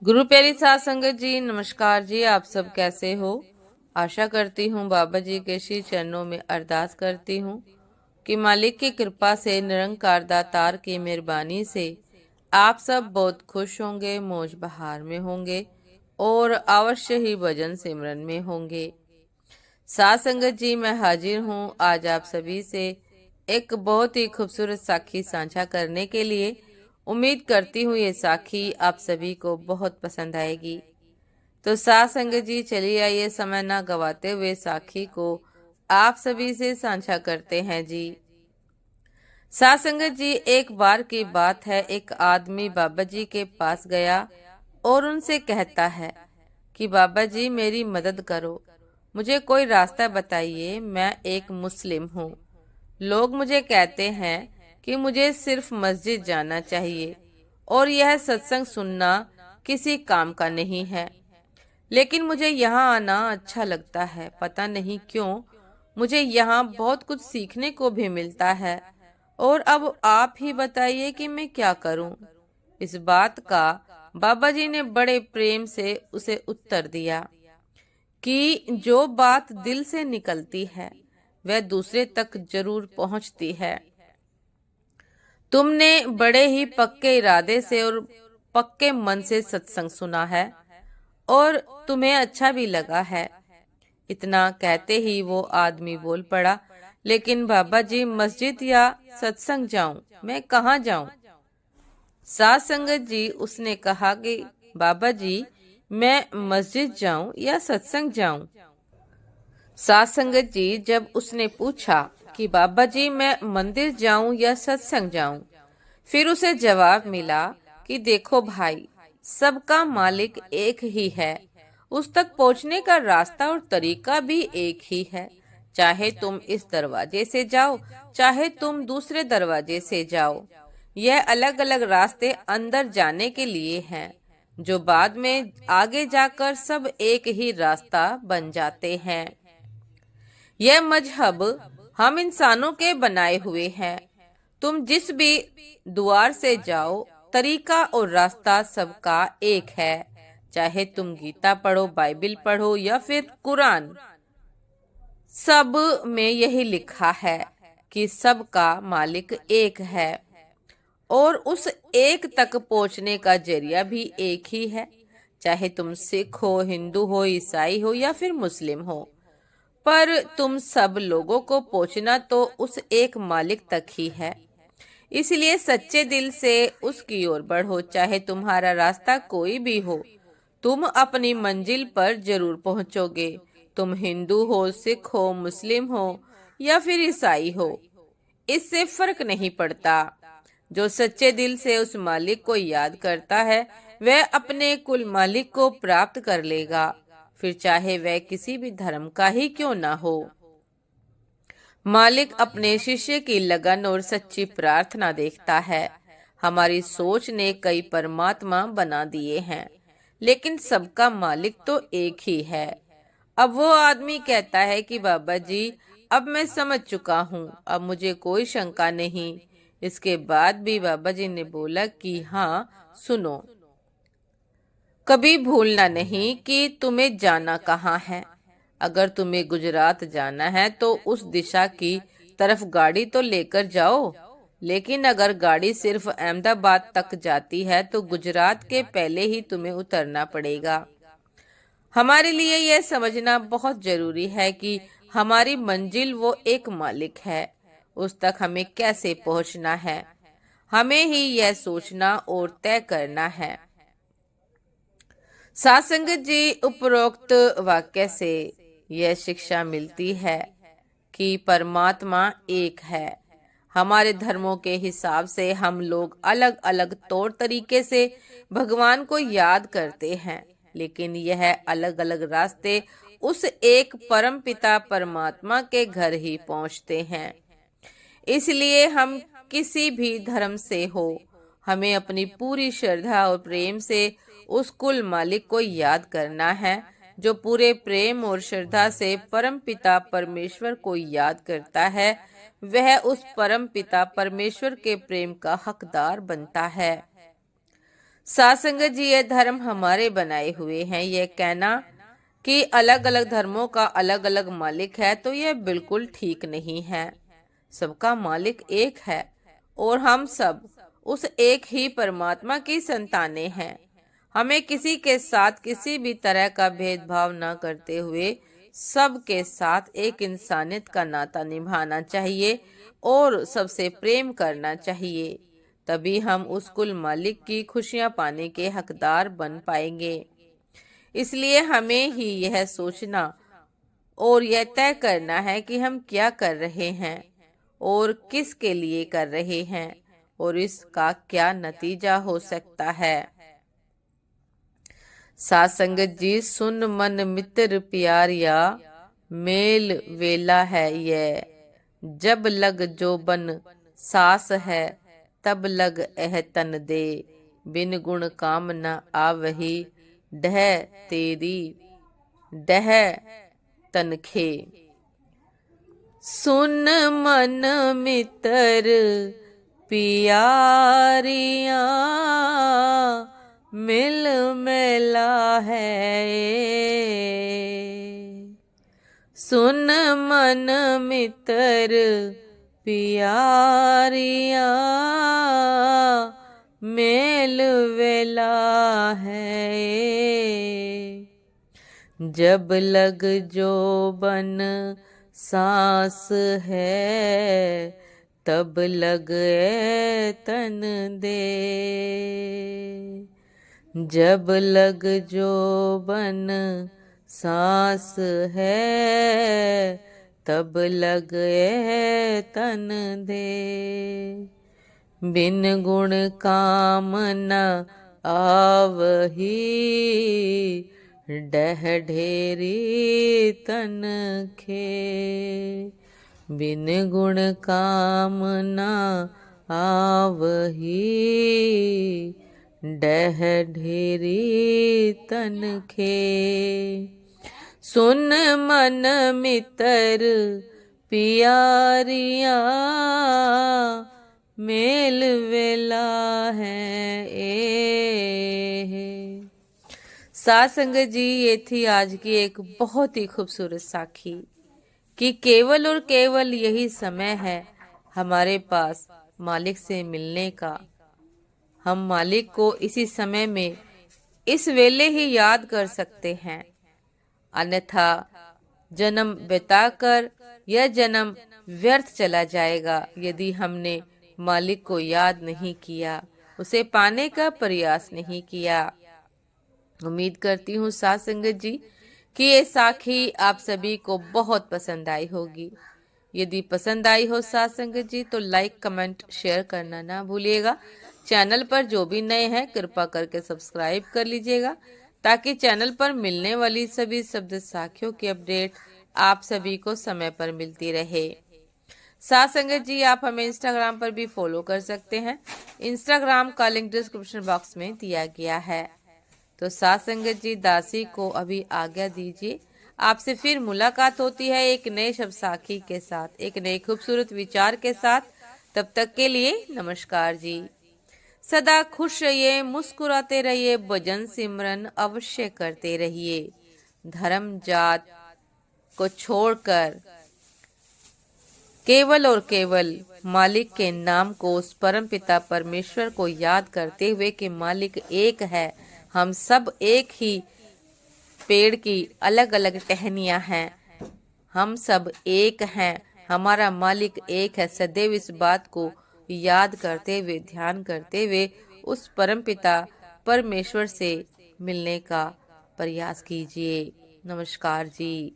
गुरु प्यारी साध संगत जी, नमस्कार जी। आप सब कैसे हो? आशा करती हूँ बाबा जी के श्री चरणों में अरदास करती हूँ कि मालिक की कृपा से, निरंकार दातार की मेहरबानी से आप सब बहुत खुश होंगे, मौज बहार में होंगे और अवश्य ही भजन सिमरन में होंगे। साध संगत जी, मैं हाजिर हूँ आज आप सभी से एक बहुत ही खूबसूरत साखी साझा करने के लिए। उम्मीद करती हूँ ये साखी आप सभी को बहुत पसंद आएगी। तो साध संगत जी, चलिए आइए समय ना गवाते हुए साखी को आप सभी से साझा करते हैं जी। साध संगत जी, एक बार की बात है, एक आदमी बाबा जी के पास गया और उनसे कहता है कि बाबा जी मेरी मदद करो, मुझे कोई रास्ता बताइए। मैं एक मुस्लिम हूँ। लोग मुझे कहते हैं कि मुझे सिर्फ मस्जिद जाना चाहिए और यह सत्संग सुनना किसी काम का नहीं है। लेकिन मुझे यहाँ आना अच्छा लगता है, पता नहीं क्यों। मुझे यहाँ बहुत कुछ सीखने को भी मिलता है। और अब आप ही बताइए कि मैं क्या करूं? इस बात का बाबा जी ने बड़े प्रेम से उसे उत्तर दिया कि जो बात दिल से निकलती है वह दूसरे तक जरूर पहुंचती है। तुमने बड़े ही पक्के इरादे से और पक्के मन से सत्संग सुना है और तुम्हें अच्छा भी लगा है। इतना कहते ही वो आदमी बोल पड़ा, लेकिन बाबा जी मस्जिद या सत्संग जाऊं, मैं कहाँ जाऊं? साध संगत जी, उसने कहा कि बाबा जी मैं मस्जिद जाऊं या सत्संग जाऊं? साध संगत जी, जब उसने पूछा कि बाबा जी मैं मंदिर जाऊं या सत्संग जाऊं, फिर उसे जवाब मिला कि देखो भाई, सबका मालिक एक ही है। उस तक पहुंचने का रास्ता और तरीका भी एक ही है। चाहे तुम इस दरवाजे से जाओ, चाहे तुम दूसरे दरवाजे से जाओ, यह अलग अलग रास्ते अंदर जाने के लिए हैं, जो बाद में आगे जाकर सब एक ही रास्ता बन जाते हैं। यह मजहब हम इंसानों के बनाए हुए हैं। तुम जिस भी द्वार से जाओ, तरीका और रास्ता सबका एक है। चाहे तुम गीता पढ़ो, बाइबिल पढ़ो या फिर कुरान, सब में यही लिखा है कि सबका मालिक एक है और उस एक तक पहुंचने का जरिया भी एक ही है। चाहे तुम सिख हो, हिंदू हो, ईसाई हो या फिर मुस्लिम हो, पर तुम सब लोगों को पहुंचना तो उस एक मालिक तक ही है। इसलिए सच्चे दिल से उसकी ओर बढ़ो। चाहे तुम्हारा रास्ता कोई भी हो, तुम अपनी मंजिल पर जरूर पहुंचोगे। तुम हिंदू हो, सिख हो, मुस्लिम हो या फिर ईसाई हो, इससे फर्क नहीं पड़ता। जो सच्चे दिल से उस मालिक को याद करता है, वह अपने कुल मालिक को प्राप्त कर लेगा, फिर चाहे वह किसी भी धर्म का ही क्यों ना हो। मालिक अपने शिष्य की लगन और सच्ची प्रार्थना देखता है। हमारी सोच ने कई परमात्मा बना दिए हैं, लेकिन सबका मालिक तो एक ही है। अब वो आदमी कहता है कि बाबा जी अब मैं समझ चुका हूँ, अब मुझे कोई शंका नहीं। इसके बाद भी बाबा जी ने बोला कि हाँ सुनो, कभी भूलना नहीं कि तुम्हें जाना कहाँ है। अगर तुम्हें गुजरात जाना है तो उस दिशा की तरफ गाड़ी तो लेकर जाओ, लेकिन अगर गाड़ी सिर्फ अहमदाबाद तक जाती है तो गुजरात के पहले ही तुम्हें उतरना पड़ेगा। हमारे लिए यह समझना बहुत जरूरी है कि हमारी मंजिल वो एक मालिक है, उस तक हमें कैसे पहुंचना है, हमें ही यह सोचना और तय करना है। साध संगत जी, उपरोक्त वाक्य से यह शिक्षा मिलती है कि परमात्मा एक है। हमारे धर्मों के हिसाब से हम लोग अलग अलग तौर तरीके से भगवान को याद करते हैं, लेकिन यह अलग अलग रास्ते उस एक परम पिता परमात्मा के घर ही पहुंचते हैं। इसलिए हम किसी भी धर्म से हो, हमें अपनी पूरी श्रद्धा और प्रेम से उस कुल मालिक को याद करना है। जो पूरे प्रेम और श्रद्धा से परम पिता परमेश्वर को याद करता है, वह उस परम पिता परमेश्वर के प्रेम का हकदार बनता है। साथ संगत जी, ये धर्म हमारे बनाए हुए हैं। यह कहना कि अलग अलग धर्मों का अलग अलग मालिक है तो यह बिल्कुल ठीक नहीं है। सबका मालिक एक है और हम सब उस एक ही परमात्मा की संतानें हैं। हमें किसी के साथ किसी भी तरह का भेदभाव न करते हुए सबके साथ एक इंसानियत का नाता निभाना चाहिए और सबसे प्रेम करना चाहिए। तभी हम उस कुल मालिक की खुशियां पाने के हकदार बन पाएंगे। इसलिए हमें ही यह सोचना और यह तय करना है कि हम क्या कर रहे हैं और किसके लिए कर रहे हैं और इसका क्या नतीजा हो सकता है। साथ संगत जी, सुन मन मित्र प्यारिया, मेल वेला है ये, जब लग जो बन सास है तब लग एह तन दे, बिन गुण काम न आवही, डह तेरी डह तनखे। सुन मन मित्र पियारिया, मिल मेला है। सुन मन मित्र पियारिया, मेल वेला है। जब लग जो बन सांस है तब लग तन दे, जब लग जो बन सांस है तब लग तन दे, बिन गुण काम न आवही, डह ढेरी तन खे। बिन गुण काम न आवही, डह ढेरी तन खे। सुन मन मित्र पियारिया, मेल वेला है ए। साथ संगत जी, ये थी आज की एक बहुत ही खूबसूरत साखी कि केवल और केवल यही समय है हमारे पास मालिक से मिलने का। हम मालिक को इसी समय में इस वेले ही याद कर सकते हैं, अन्यथा जन्म बिताकर यह जन्म व्यर्थ चला जाएगा यदि हमने मालिक को याद नहीं किया, उसे पाने का प्रयास नहीं किया। उम्मीद करती हूँ साथ संगत जी कि ये साखी आप सभी को बहुत पसंद आई होगी। यदि पसंद आई हो साथ संगत जी तो लाइक कमेंट शेयर करना ना भूलिएगा। चैनल पर जो भी नए हैं कृपा करके सब्सक्राइब कर लीजिएगा ताकि चैनल पर मिलने वाली सभी शब्द साखियों की अपडेट आप सभी को समय पर मिलती रहे। साथ संगत जी, आप हमें इंस्टाग्राम पर भी फॉलो कर सकते हैं। इंस्टाग्राम का लिंक डिस्क्रिप्शन बॉक्स में दिया गया है। तो साथ संगत जी, दासी को अभी आज्ञा दीजिए। आपसे फिर मुलाकात होती है एक नए शब्द साखी के साथ, एक नए खूबसूरत विचार के साथ। तब तक के लिए नमस्कार जी। सदा खुश रहिए, मुस्कुराते रहिए, भजन सिमरन अवश्य करते रहिए। धर्म जात को छोड़कर केवल और केवल मालिक के नाम को, उस परम पिता परमेश्वर को याद करते हुए कि मालिक एक है, हम सब एक ही पेड़ की अलग अलग टहनियां हैं, हम सब एक हैं, हमारा मालिक एक है। सदैव इस बात को याद करते हुए, ध्यान करते हुए उस परम पिता परमेश्वर से मिलने का प्रयास कीजिए। नमस्कार जी।